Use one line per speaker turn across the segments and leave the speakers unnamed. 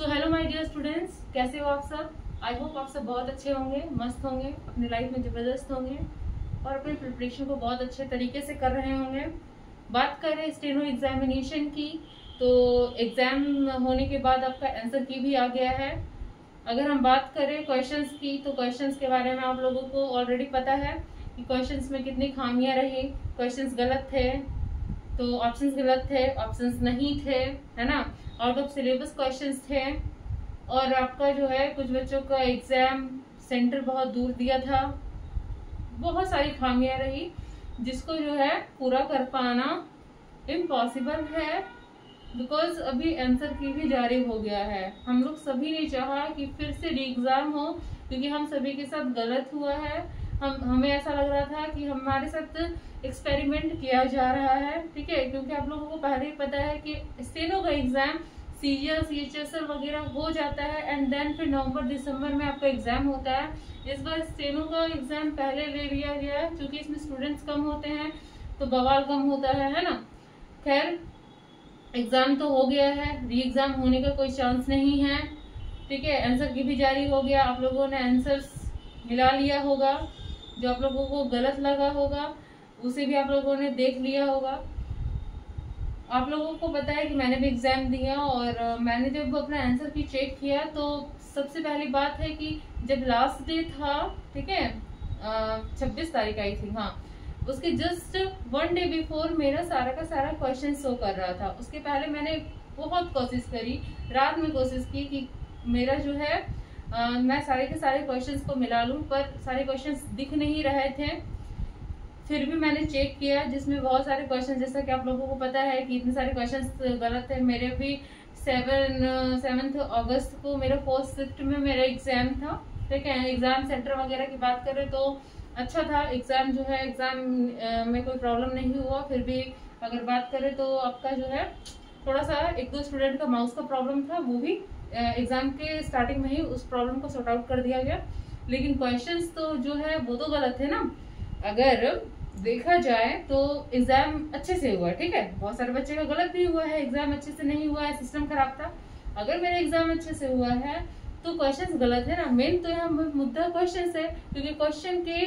So hello my dear students, कैसे हो आप सब। आई होप आप सब बहुत अच्छे होंगे, मस्त होंगे, अपनी लाइफ में ज़बरदस्त होंगे और अपने प्रिपरेशन को बहुत अच्छे तरीके से कर रहे होंगे। बात करें स्टेनो एग्जामिनेशन की, तो एग्ज़ाम होने के बाद आपका आंसर की भी आ गया है। अगर हम बात करें क्वेश्चंस की, तो क्वेश्चंस के बारे में आप लोगों को ऑलरेडी पता है कि क्वेश्चंस में कितनी खामियां रही। क्वेश्चंस गलत थे तो ऑप्शंस गलत थे, ऑप्शंस नहीं थे, है ना। आउट ऑफ सिलेबस क्वेश्चंस थे और आपका जो है कुछ बच्चों का एग्जाम सेंटर बहुत दूर दिया था। बहुत सारी खामियां रही जिसको जो है पूरा कर पाना इम्पॉसिबल है, बिकॉज अभी आंसर की भी जारी हो गया है। हम लोग सभी ने चाहा कि फिर से री एग्जाम हो, क्योंकि हम सभी के साथ गलत हुआ है। हमें ऐसा लग रहा था कि हमारे साथ एक्सपेरिमेंट किया जा रहा है, ठीक है। क्योंकि आप लोगों को पहले ही पता है कि स्टेनो का एग्जाम सीजीएल सीएचएसएल वगैरह हो जाता है एंड देन फिर नवंबर दिसंबर में आपका एग्जाम होता है। इस बार स्टेनो का एग्जाम पहले ले लिया गया है क्योंकि इसमें स्टूडेंट्स कम होते हैं तो बवाल कम होता है ना। खैर, एग्जाम तो हो गया है, री एग्जाम होने का कोई चांस नहीं है, ठीक है। आंसर की भी जारी हो गया, आप लोगों ने आंसर्स मिला लिया होगा, जो आप लोगों को गलत लगा होगा उसे भी आप लोगों ने देख लिया होगा। आप लोगों को पता है कि मैंने भी एग्जाम दिया और मैंने जब अपना आंसर की चेक किया तो सबसे पहली बात है कि जब लास्ट डे था, ठीक है, 26 तारीख आई थी, हाँ, उसके जस्ट 1 डे बिफोर मेरा सारा का सारा क्वेश्चन शो कर रहा था। उसके पहले मैंने बहुत कोशिश करी, रात में कोशिश की कि मेरा जो है मैं सारे के सारे क्वेश्चंस को मिला लूं, पर सारे क्वेश्चंस दिख नहीं रहे थे। फिर भी मैंने चेक किया जिसमें बहुत सारे क्वेश्चन, जैसा कि आप लोगों को पता है कि इतने सारे क्वेश्चंस गलत है। मेरे भी 7 अगस्त को मेरा फर्स्ट शिफ्ट में मेरा एग्जाम था, ठीक है। एग्जाम सेंटर वगैरह की बात करें तो अच्छा था एग्जाम, जो है एग्जाम में कोई प्रॉब्लम नहीं हुआ। फिर भी अगर बात करें तो आपका जो है थोड़ा सा 1-2 स्टूडेंट का माउस का प्रॉब्लम था, वो भी एग्जाम के स्टार्टिंग में ही उस प्रॉब्लम को सॉर्ट आउट कर दिया गया। लेकिन क्वेश्चंस तो जो है वो तो गलत है ना। अगर देखा जाए तो एग्जाम अच्छे से हुआ, ठीक है। बहुत सारे बच्चे का गलत भी हुआ है, एग्जाम अच्छे से नहीं हुआ है, सिस्टम खराब था। अगर मेरा एग्जाम अच्छे से हुआ है तो क्वेश्चंस गलत है ना। मेन तो यहाँ मुद्दा क्वेश्चन है, क्योंकि क्वेश्चन के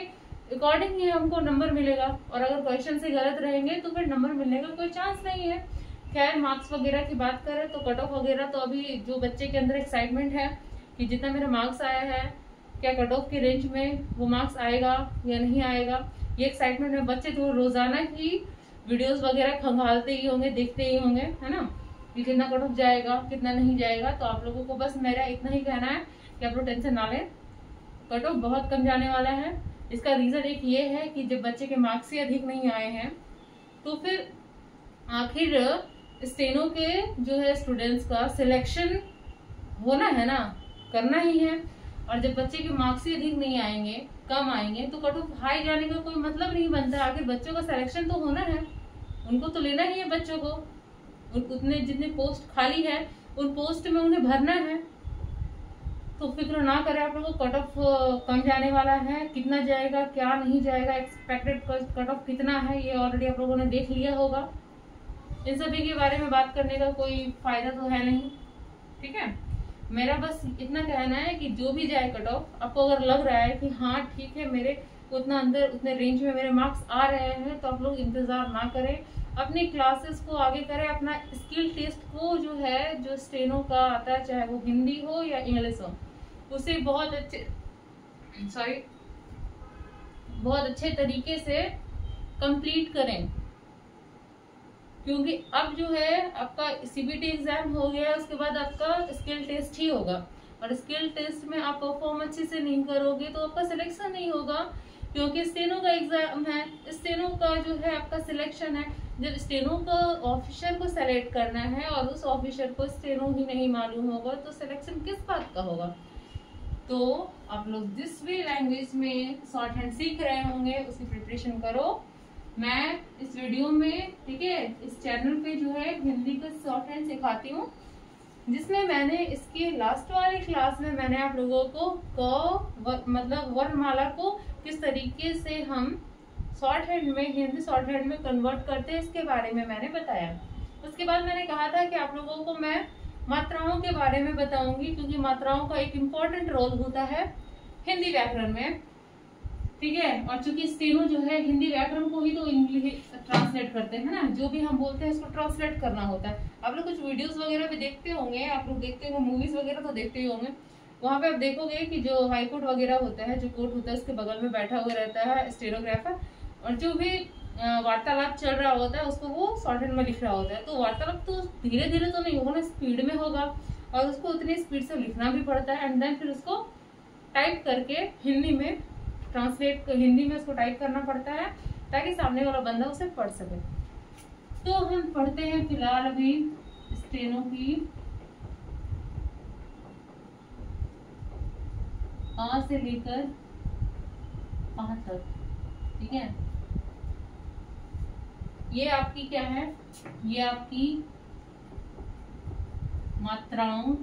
अकॉर्डिंग ही हमको नंबर मिलेगा और अगर क्वेश्चन से गलत रहेंगे तो फिर नंबर मिलने का कोई चांस नहीं है। खैर, मार्क्स वगैरह की बात करें तो कट ऑफ वगैरह तो अभी जो बच्चे के अंदर एक्साइटमेंट है कि जितना मेरा मार्क्स आया है, क्या कट ऑफ की रेंज में वो मार्क्स आएगा या नहीं आएगा, ये एक्साइटमेंट में बच्चे तो रोजाना की वीडियोस वगैरह खंगालते ही होंगे, देखते ही होंगे, है ना, कि कितना कट ऑफ जाएगा कितना नहीं जाएगा। तो आप लोगों को बस मेरा इतना ही कहना है कि आप लोग टेंशन ना लें, कट ऑफ बहुत कम जाने वाला है। इसका रीजन एक ये है कि जब बच्चे के मार्क्स ही अधिक नहीं आए हैं तो फिर आखिर स्टेनो के जो है स्टूडेंट्स का सिलेक्शन होना है ना, करना ही है। और जब बच्चे के मार्क्स ही अधिक नहीं आएंगे, कम आएंगे, तो कट ऑफ हाई जाने का कोई मतलब नहीं बनता। आखिर बच्चों का सिलेक्शन तो होना है, उनको तो लेना ही है बच्चों को। उतने जितने पोस्ट खाली है उन पोस्ट में उन्हें भरना है। तो फिक्र ना करें आप लोगों को, कट ऑफ कम जाने वाला है। कितना जाएगा क्या नहीं जाएगा, एक्सपेक्टेड कट ऑफ कितना है, ये ऑलरेडी आप लोगों ने देख लिया होगा। इन सभी के बारे में बात करने का कोई फायदा तो है नहीं, ठीक है। मेरा बस इतना कहना है कि जो भी जाए कट ऑफ, आपको अगर लग रहा है कि हाँ ठीक है मेरे उतना अंदर उतने रेंज में मेरे मार्क्स आ रहे हैं, तो आप लोग इंतजार ना करें, अपनी क्लासेस को आगे करें। अपना स्किल टेस्ट को जो है, जो स्टेनो का आता है, चाहे वो हिंदी हो या इंग्लिश हो, उसे बहुत अच्छे तरीके से कंप्लीट करें। क्योंकि अब जो है आपका सीबीटी एग्जाम हो गया, उसके बाद आपका स्किल टेस्ट ही होगा और स्किल टेस्ट में आप परफॉर्म अच्छे से नहीं करोगे तो आपका सिलेक्शन नहीं होगा। क्योंकि स्टेनो का एग्जाम है, स्टेनो का जो है आपका सिलेक्शन है। जब स्टेनो का ऑफिसर को सेलेक्ट करना है और उस ऑफिसर को स्टेनो ही नहीं मालूम होगा तो सिलेक्शन किस बात का होगा। तो आप लोग जिस भी लैंग्वेज में शॉर्ट हैंड सीख रहे होंगे उसकी प्रिपरेशन करो। मैं इस वीडियो में, ठीक है, इस चैनल पे जो है हिंदी का शॉर्ट हैंड सिखाती हूँ, जिसमें मैंने इसके लास्ट वाली क्लास में मैंने आप लोगों को मतलब वर्णमाला को किस तरीके से हम शॉर्ट हैंड में, हिंदी शॉर्ट हैंड में कन्वर्ट करते हैं, इसके बारे में मैंने बताया। उसके बाद मैंने कहा था कि आप लोगों को मैं मात्राओं के बारे में बताऊंगी, क्योंकि मात्राओं का एक इम्पोर्टेंट रोल होता है हिंदी व्याकरण में, ठीक है। और चूंकि स्टेनो जो है हिंदी व्याकरण को ही तो इंग्लिश ट्रांसलेट करते हैं ना, जो भी हम बोलते हैं उसको ट्रांसलेट करना होता है। आप लोग कुछ वीडियोस वगैरह भी देखते होंगे, आप लोग देखते होंगे, मूवीज वगैरह तो देखते ही होंगे, वहां पे आप देखोगे कि जो हाई कोर्ट वगैरह होता है, जो कोर्ट होता है, उसके बगल में बैठा हुआ रहता है स्टेनोग्राफर, और जो भी वार्तालाप चल रहा होता है उसको वो शॉर्टहैंड में लिख रहा होता है। तो वार्तालाप तो धीरे धीरे तो नहीं होगा ना, स्पीड में होगा, और उसको उतनी स्पीड से लिखना भी पड़ता है, एंड देन फिर उसको टाइप करके हिंदी में हिंदी में उसको टाइप करना पड़ता है, ताकि सामने वाला बंदा उसे पढ़ सके। तो हम पढ़ते हैं फिलहाल अभी स्टेनो की आ से लेकर आ तक, ठीक है। ये आपकी क्या है, ये आपकी मात्राओं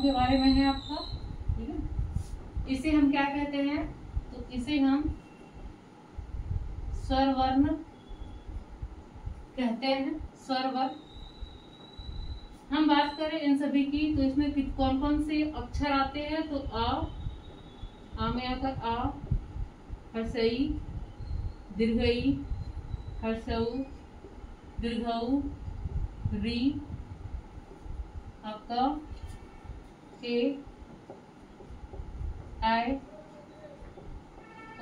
के बारे में है आपका, ठीक है। इसे हम क्या कहते हैं, तो इसे हम स्वर वर्ण कहते हैं, स्वर वर्ण। हम बात करें इन सभी की, तो इसमें कौन कौन से अक्षर आते हैं, तो आ में आकर आ, हर्षई, दीर्घई, हर्षऊ, दीर्घऊ, री, आपका ए, आई,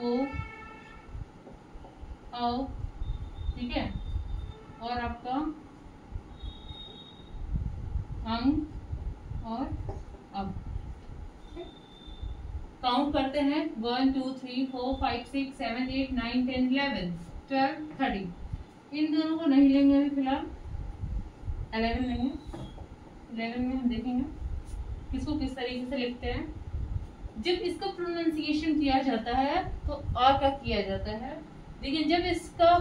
ओ, औ, ठीक है। और आपका अंग और अब। काउंट करते हैं 1 2 3 4 5 6 7 8 9 10 11 12 13। इन दोनों को नहीं लेंगे अभी फिलहाल, 11 लेंगे। 11 में हम देखेंगे किसको किस तरीके से लिखते हैं। जब इसका प्रोनाउंसिएशन किया जाता है तो आ का किया जाता है, लेकिन जब इसका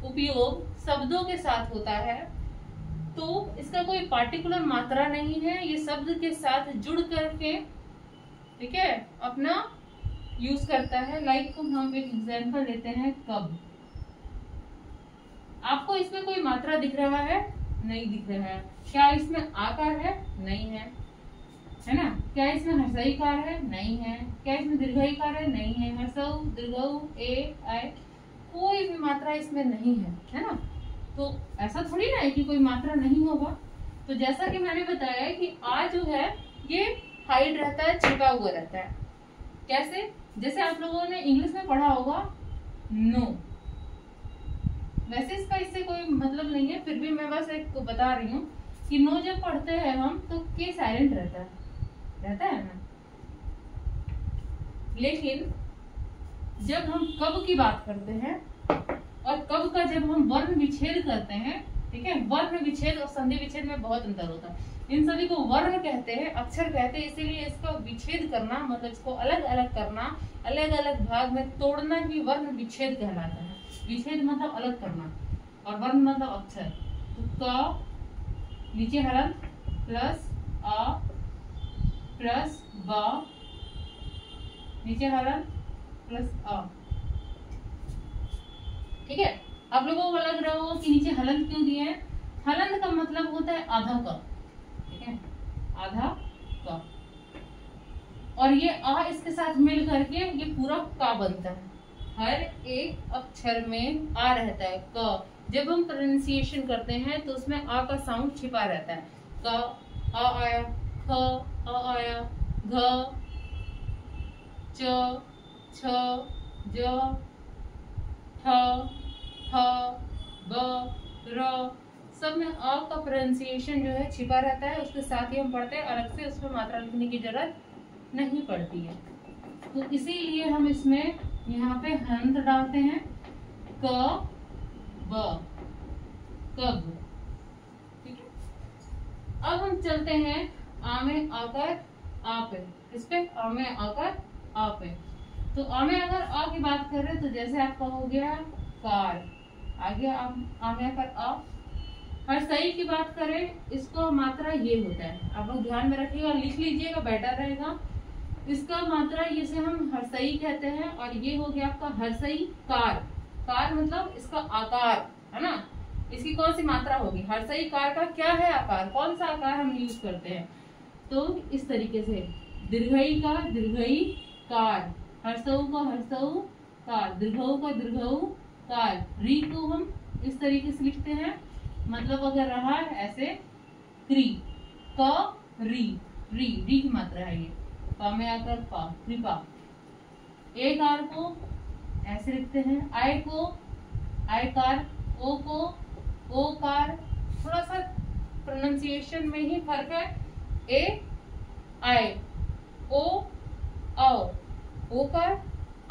उपयोग शब्दों के साथ होता है तो इसका कोई पार्टिकुलर मात्रा नहीं है, ये शब्द के साथ जुड़ करके, ठीक है, अपना यूज करता है। लाइक हम एक एग्जांपल लेते हैं, कब। आपको इसमें कोई मात्रा दिख रहा है? नहीं दिख रहा है। क्या इसमें आकार है? नहीं है, है ना। क्या इसमें हर्षईकार है? नहीं है। क्या इसमें दीर्घईकार है? नहीं है। हर्षऊ, दीर्घऊ, ए, आई, कोई भी मात्रा इसमें नहीं है ना। तो ऐसा थोड़ी ना है कि कोई मात्रा नहीं होगा। तो जैसा कि मैंने बताया कि आ जो है ये हाइड रहता है, छिपा हुआ रहता है। कैसे? जैसे आप लोगों ने इंग्लिश में पढ़ा होगा नो, वैसे इसका इससे कोई मतलब नहीं है, फिर भी मैं बस एक बता रही हूँ कि नो जब पढ़ते हैं हम तो के साइलेंट रहता है ना। लेकिन जब हम कब की बात करते हैं और कब का जब हम वर्ण विच्छेद करते हैं, ठीक है, वर्ण विच्छेद और संधि विच्छेद में बहुत अंतर होता है। इन सभी को वर्ण कहते हैं, अक्षर कहते हैं, इसीलिए इसका विच्छेद करना मतलब इसको अलग अलग करना, अलग अलग भाग में तोड़ना ही वर्ण विच्छेद कहलाता है। विच्छेद मतलब अलग करना और वर्ण मतलब अक्षर। तो क नीचे हलंत प्लस आ प्लस ब, नीचे हलंत प्लस आ, ठीक है। आप लोगों को लग रहा होगा कि नीचे हलंत क्यों दिए हैं। हलंत का मतलब होता है आधा का, ठीक है, आधा का, और ये आ इसके साथ मिल करके ये पूरा का बनता है। हर एक अक्षर में आ रहता है, क। जब हम प्रोनाउंसिएशन करते हैं तो उसमें आ का साउंड छिपा रहता है। क, आ आया, ख, आ आया, घ, च, छ, ज, ठ, ह, ब, र, सब में आ का प्रोनाउंसिएशन जो है छिपा रहता है। उसके साथ ही हम पढ़ते हैं, अलग से उसमें मात्रा लिखने की जरूरत नहीं पड़ती है। तो इसीलिए हम इसमें यहाँ पे हंत डालते हैं, क, ब, कब, ठीक है। अब हम चलते हैं आ में आकर आ पे, इस पे आ में आकर आ पे। तो आ में अगर आ की बात करें तो जैसे आपका हो गया कार, आगे आ में आकर आ। हर्षई की बात करें, इसको मात्रा ये होता है, आप लोग ध्यान में रखिएगा, लिख लीजिएगा, बेटर रहेगा। इसका मात्रा इसे हम हर्षई कहते हैं, और ये हो गया आपका हर्षई कार। कार मतलब इसका आकार, है ना। इसकी कौन सी मात्रा होगी? हर्षई कार का क्या है आकार, कौन सा आकार हम यूज करते हैं? तो इस तरीके से दीर्घई का दीर्घई कार, हर्षऊ का हर्षऊ कार, दीर्घऊ का दीर्घऊ कार। री को हम इस तरीके से लिखते हैं, मतलब अगर रहा ऐसे क्री, क री, री री की मात्रा है ये, पा में आकर पा, कृपा। ए कार को ऐसे लिखते हैं, आई को आई कार, ओ को ओ कार। थोड़ा सा प्रोनाउंसिएशन में ही फर्क है। ए आई, ओ आओ, ओ कार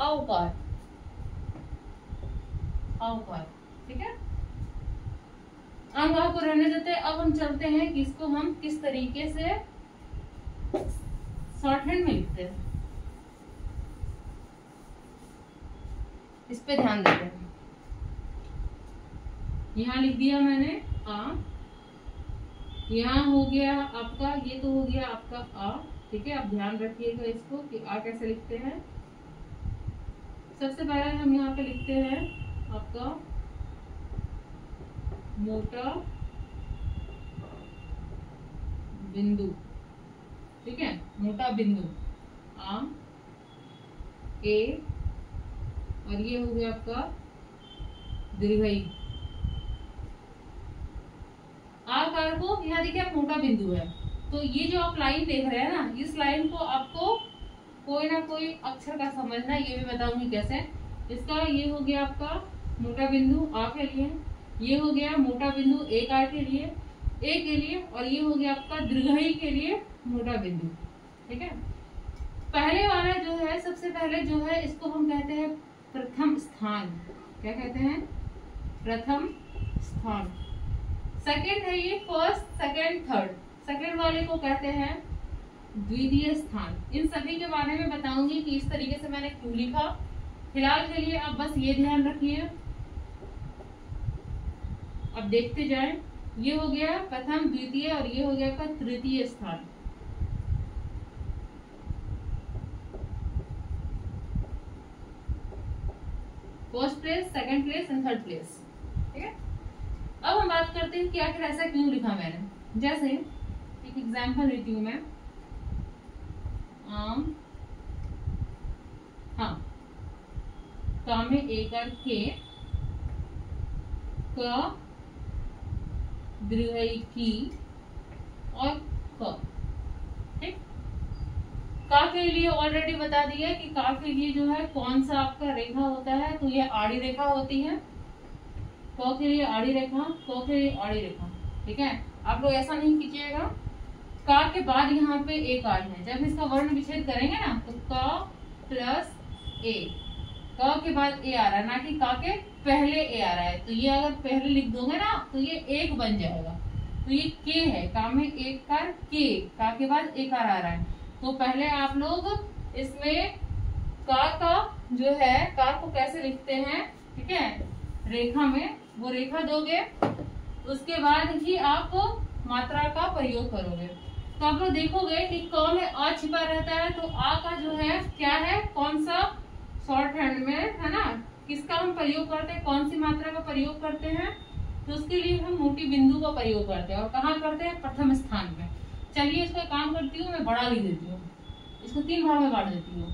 आओ कार, आओ कार। ठीक है, अंग को रहने देते हैं। अब हम चलते हैं कि इसको हम किस तरीके से शॉर्ट हैंड में लिखते हैं, इस पे ध्यान देते हैं। यहाँ लिख दिया मैंने आ, यहाँ हो गया आपका, ये तो हो गया आपका आ। ठीक है, आप ध्यान रखिएगा इसको कि आ कैसे लिखते हैं। सबसे पहले हम यहाँ पे लिखते हैं आपका मोटा बिंदु। ठीक है, मोटा बिंदु आ, ए, और ये हो गया आपका दीर्घई। आकार को यहाँ देखिए आप मोटा बिंदु है, तो ये जो आप लाइन देख रहे हैं ना, इस लाइन को आपको कोई ना कोई अक्षर का समझना, ये भी बताऊंगी कैसे। इसका ये हो गया आपका मोटा बिंदु आ के लिए, ये हो गया मोटा बिंदु ए कार के लिए, ए के लिए, और ये हो गया आपका दीर्घई के लिए मोटा बिंदु। ठीक है, पहले वाला जो है, सबसे पहले जो है, इसको हम कहते हैं प्रथम स्थान। क्या कहते हैं? प्रथम स्थान। सेकंड है ये फर्स्ट, सेकंड, थर्ड। सेकंड वाले को कहते हैं द्वितीय स्थान। इन सभी के बारे में बताऊंगी कि इस तरीके से मैंने क्यों लिखा। फिलहाल के लिए आप बस ये ध्यान रखिए, अब देखते जाएं। ये हो गया प्रथम, द्वितीय, और ये हो गया का तृतीय स्थान। First place, second place and third place. ठीक है, अब हम बात करते हैं कि आखिर ऐसा क्यों लिखा मैंने। जैसे एक एग्जांपल देती हूं मैं, आम, हाँ, का में एक और के, क, दीर्घई की, और क। ठीक, का के लिए ऑलरेडी बता दिया कि का के लिए जो है कौन सा आपका रेखा होता है, तो ये आड़ी रेखा होती है। क के लिए आड़ी रेखा, क के लिए आड़ी रेखा। ठीक है, आप लोग ऐसा नहीं कीजिएगा। का के बाद यहाँ पे एक आड़ है, जब इसका वर्ण विच्छेद करेंगे ना, तो क प्लस ए, क के बाद ए आ रहा है, ना कि का के पहले ए आ रहा है। तो ये अगर पहले लिख दोगे ना, तो ये एक बन जाएगा। तो ये के है, का में एक कार के, का के बाद एक आर आ रहा है। तो पहले आप लोग इसमें का जो है, का को कैसे लिखते हैं, ठीक है, रेखा में वो रेखा दोगे, उसके बाद ही आप मात्रा का प्रयोग करोगे। तो आप लोग देखोगे कि क में अ छिपा रहता है, तो आ का जो है क्या है, कौन सा शॉर्ट हैंड में है ना, किसका हम प्रयोग करते हैं, कौन सी मात्रा का प्रयोग करते हैं, तो उसके लिए हम मोटी बिंदु का प्रयोग करते हैं। और कहाँ करते हैं? प्रथम स्थान में। चलिए इसका काम करती हूँ, मैं बढ़ा लिख देती हूँ, इसको 3 भाग में बांट देती हूँ।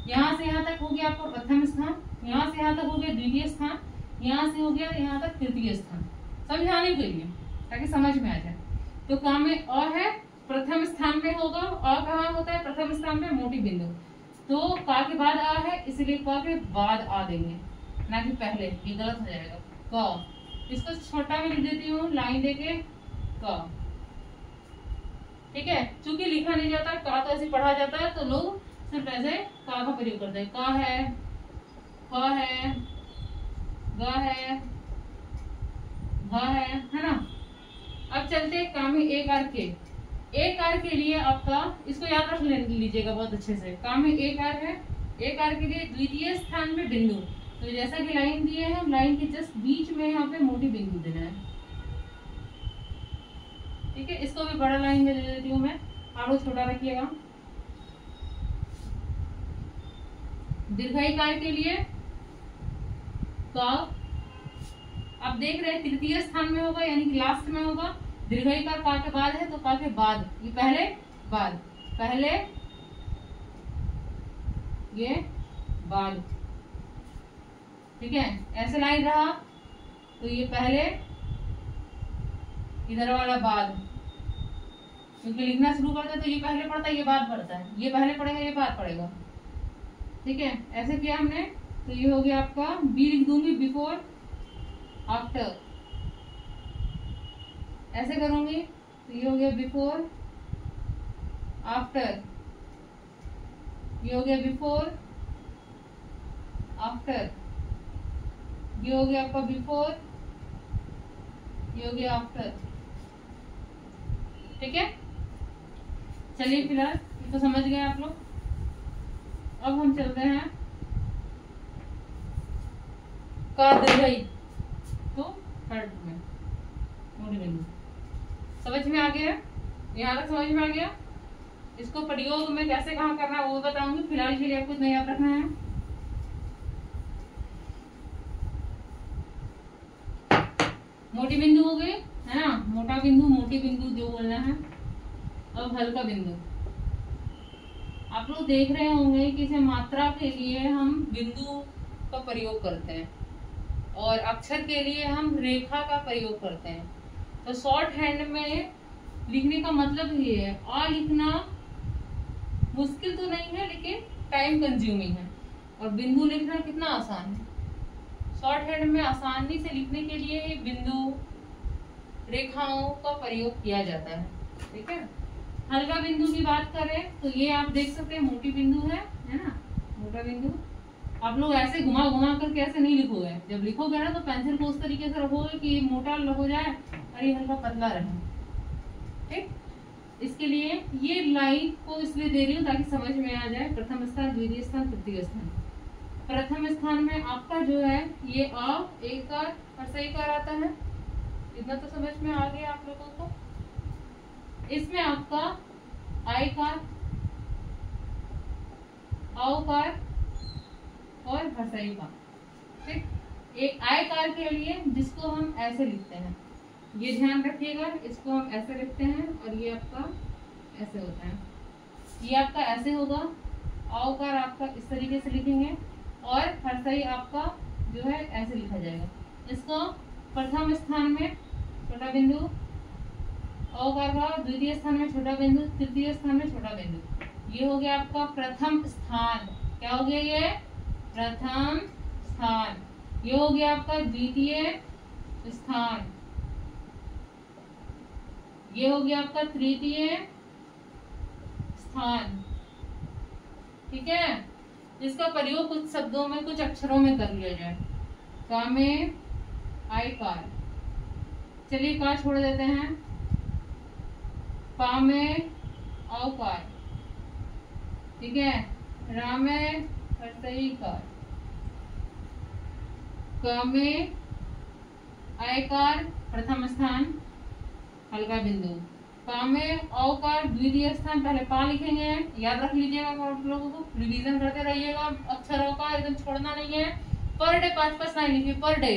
यहाँ से यहाँ तक हो गया आपका प्रथम स्थान, यहाँ से यहाँ तक हो गया द्वितीय स्थान, यहाँ से हो गया यहाँ तक तृतीय स्थान, समझाने के लिए ताकि समझ में आ जाए। तो का में अ है, प्रथम स्थान में होगा। अ कहाँ होता है? प्रथम स्थान में, मोटी बिंदु। तो का के बाद आ है, इसलिए क के बाद आ देंगे, ना कि पहले, ये गलत हो जाएगा। क, इसको छोटा में लिख देती हूँ लाइन देके, क। ठीक है, चूंकि लिखा नहीं जाता, का तो ऐसे पढ़ा जाता है, तो लोग सिर्फ ऐसे का प्रयोग करते हैं। का है, क है, ग है, घ है ना। अब चलते का में एक आर के। एक आर के लिए आपका, इसको याद रख लीजिएगा बहुत अच्छे से। का में एक आर है, एक आर के लिए द्वितीय स्थान में बिंदु। तो जैसा कि लाइन दिए है, लाइन के जस्ट बीच में यहाँ पे मोटी बिंदु देना है। ठीक है, इसको भी बड़ा लाइन में दे देती हूँ मैं, आप लोग छोटा रखिएगा। दीर्घाई कार के लिए का, आप देख रहे हैं तृतीय स्थान में होगा, यानी कि लास्ट में होगा। दीर्घईकार का के बाद है तो का के बाद, ये पहले बाद, पहले ये बाद, ठीक है। ऐसे लाइन रहा तो ये पहले, इधर वाला बाद, क्योंकि लिखना शुरू करते हैं तो ये पहले पढ़ता है, ये बाद पढ़ता है, ये पहले पढ़ेगा, ये बाद पढ़ेगा, ठीक है। ऐसे किया हमने तो ये हो गया आपका, बी लिख दूंगी बिफोर आफ्टर, ऐसे करूंगी तो ये हो गया बिफोर आफ्टर, ये हो गया बिफोर आफ्टर, ये हो गया आपका बिफोर, ये हो गया आफ्टर, ठीक है। चलिए फिलहाल ये तो समझ गए आप लोग। अब हम चलते हैं का दीर्घई, तो थर्ड में मोटी बिंदु। समझ में आ गया? यहाँ तक समझ में आ गया? इसको प्रयोग में कैसे कहाँ करना है वो बताऊंगी, फिलहाल के लिए आपको नहीं याद रखना है। मोटी बिंदु हो गई है ना, मोटा बिंदु, मोटी बिंदु जो बोलना है। अब हल्का बिंदु, आप लोग देख रहे होंगे कि इसे मात्रा के लिए हम बिंदु का प्रयोग करते हैं और अक्षर के लिए हम रेखा का प्रयोग करते हैं। तो शॉर्ट हैंड में लिखने का मतलब ये है, आ लिखना मुश्किल तो नहीं है लेकिन टाइम कंज्यूमिंग है, और बिंदु लिखना कितना आसान है। शॉर्ट हैंड में आसानी से लिखने के लिए बिंदु, रेखाओं का प्रयोग किया जाता है, ठीक है। हल्का बिंदु की बात करें तो ये आप देख सकते हैं मोटी बिंदु है ना, मोटा बिंदु। आप लोग ऐसे घुमा घुमा करके ऐसे नहीं लिखोगे, जब लिखोगे ना तो पेंसिल को उस तरीके से रखोगे कि मोटा हो जाए और ये हल्का पतला रहे, ठीक। इसके लिए ये लाइन को इसलिए दे रही हूँ ताकि समझ में आ जाए। प्रथम स्थान, द्वितीय स्थान, तृतीय स्थान। प्रथम स्थान में आपका जो है ये आ, एक कार और सही कार आता है, इतना तो समझ में आ गया आप लोगों को। इसमें आपका आई कार, औ कार और हर्षई कार, ठीक। एक आई कार के लिए जिसको हम ऐसे लिखते हैं, ये ध्यान रखिएगा, इसको हम ऐसे लिखते हैं और ये आपका ऐसे होता है, ये आपका ऐसे होगा। औ कार आपका इस तरीके से लिखेंगे और हर्षई आपका जो है ऐसे लिखा जाएगा। इसको प्रथम स्थान में छोटा बिंदु, औ कार का द्वितीय स्थान में छोटा बिंदु, तृतीय स्थान में छोटा बिंदु। ये हो गया आपका प्रथम स्थान, क्या हो गया ये? प्रथम स्थान। ये हो गया आपका द्वितीय स्थान, ये हो गया आपका तृतीय स्थान, ठीक है। इसका प्रयोग कुछ शब्दों में, कुछ अक्षरों में कर लिया जाए। का में आई कार, चलिए कार छोड़ देते हैं। पा में औ कार, ठीक है। रा में हर्षई कार, क में आई कार प्रथम स्थान हल्का बिंदु, पा में औ कार द्वितीय स्थान, पहले पा लिखेंगे, याद रख लीजिएगा आप लोगों को, रिवीजन करते रहिएगा अक्षरों का, एकदम छोड़ना नहीं है। पर डे 5-5 लाइन लिखिए पर डे,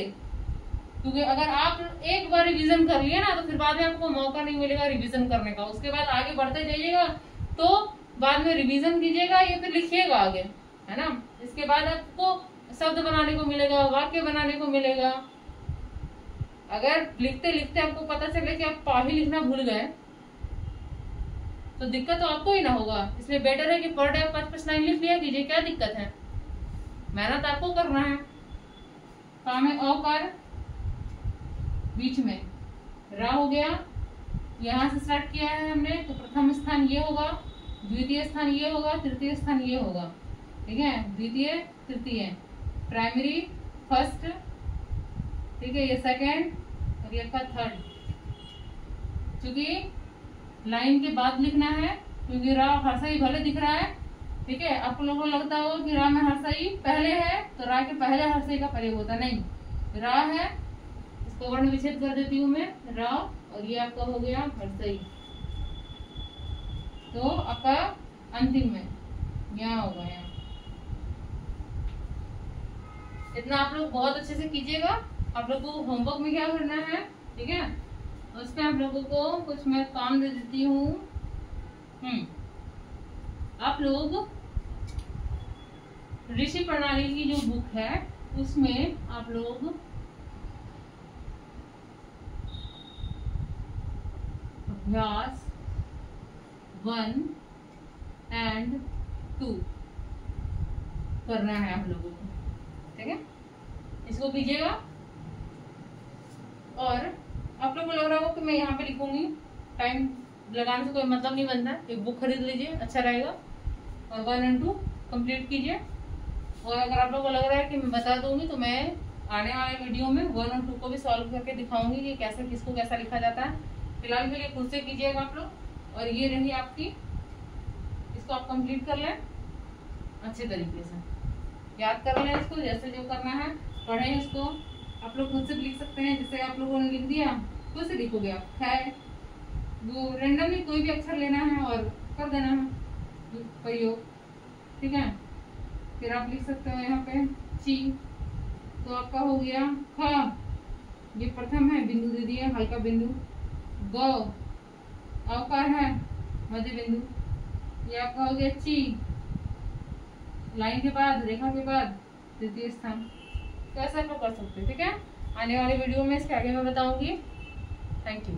क्योंकि अगर आप एक बार रिवीजन कर लिए ना तो फिर बाद में आपको मौका नहीं मिलेगा रिवीजन करने का। उसके बाद आगे बढ़ते जाइएगा तो बाद में रिवीजन कीजिएगा या फिर लिखिएगा आगे, है ना। इसके बाद आपको शब्द बनाने को मिलेगा, वाक्य बनाने को मिलेगा। अगर लिखते लिखते आपको पता चले कि आप पा ही लिखना भूल गए तो दिक्कत तो आपको ही ना होगा। इसलिए बेटर है कि पर डे 5-5 लाइन लिख लिया कीजिए, क्या दिक्कत है, मेहनत आपको करना है। पा में औ कार, बीच में रा हो गया, यहाँ से स्टार्ट किया है हमने, तो प्रथम स्थान ये होगा, द्वितीय स्थान ये होगा, तृतीय स्थान ये होगा, ठीक है। द्वितीय, तृतीय, प्राइमरी, फर्स्ट, ठीक है, ये सेकंड और ये आपका थर्ड। क्योंकि लाइन के बाद लिखना है, क्योंकि रा हर्षई भले दिख रहा है, ठीक है। आप लोगों को लगता हो कि रा में हर्षई पहले है तो रा के पहले हर्षई का प्रयोग होता, नहीं, रा है, इसको वर्ण विच्छेद कर देती हूँ मैं, रा, और ये आपका हो गया हर्षई, तो आपका अंतिम में यहाँ होगा, यहाँ। इतना आप लोग बहुत अच्छे से कीजिएगा, आप लोगों को होमवर्क में क्या करना है, ठीक है। उसमें आप लोगों को कुछ मैं काम दे देती हूँ। आप लोग ऋषि प्रणाली की जो बुक है उसमें आप लोग अभ्यास 1 and 2 करना है आप लोगों को, ठीक है। इसको कीजिएगा। और आप लोगों को लग रहा होगा कि मैं यहाँ पे लिखूंगी, टाइम लगाने से कोई मतलब नहीं बनता। एक बुक खरीद लीजिए, अच्छा रहेगा, और 1 and 2 कंप्लीट कीजिए। और अगर आप लोगों को लग रहा है कि मैं बता दूंगी तो मैं आने वाले वीडियो में 1 और 2 को भी सॉल्व करके दिखाऊंगी कि कैसे किसको कैसा लिखा जाता है। फिलहाल के लिए खुद से कीजिएगा आप लोग। और ये रही आपकी, इसको आप कंप्लीट कर लें अच्छे तरीके से, याद कर लें इसको, जैसे जो करना है पढ़ें इसको। आप लोग खुद से भी लिख सकते हैं, जैसे आप लोगों ने लिख दिया खुद से लिखोगे आप। खैर वो रेंडमली कोई भी अक्षर लेना है और कर देना है प्रयोग, ठीक है। फिर आप लिख सकते हो यहाँ पे ची, तो आपका हो गया ख, ये प्रथम है, बिंदु दे दिए हल्का बिंदु। ग अवकार है, मध्य बिंदु। ये आपका हो गया ची, लाइन के बाद, रेखा के बाद तृतीय स्थान। तो ऐसा आप लोग कर सकते हैं, ठीक है। आने वाले वीडियो में इसके आगे मैं बताऊंगी। Thank you.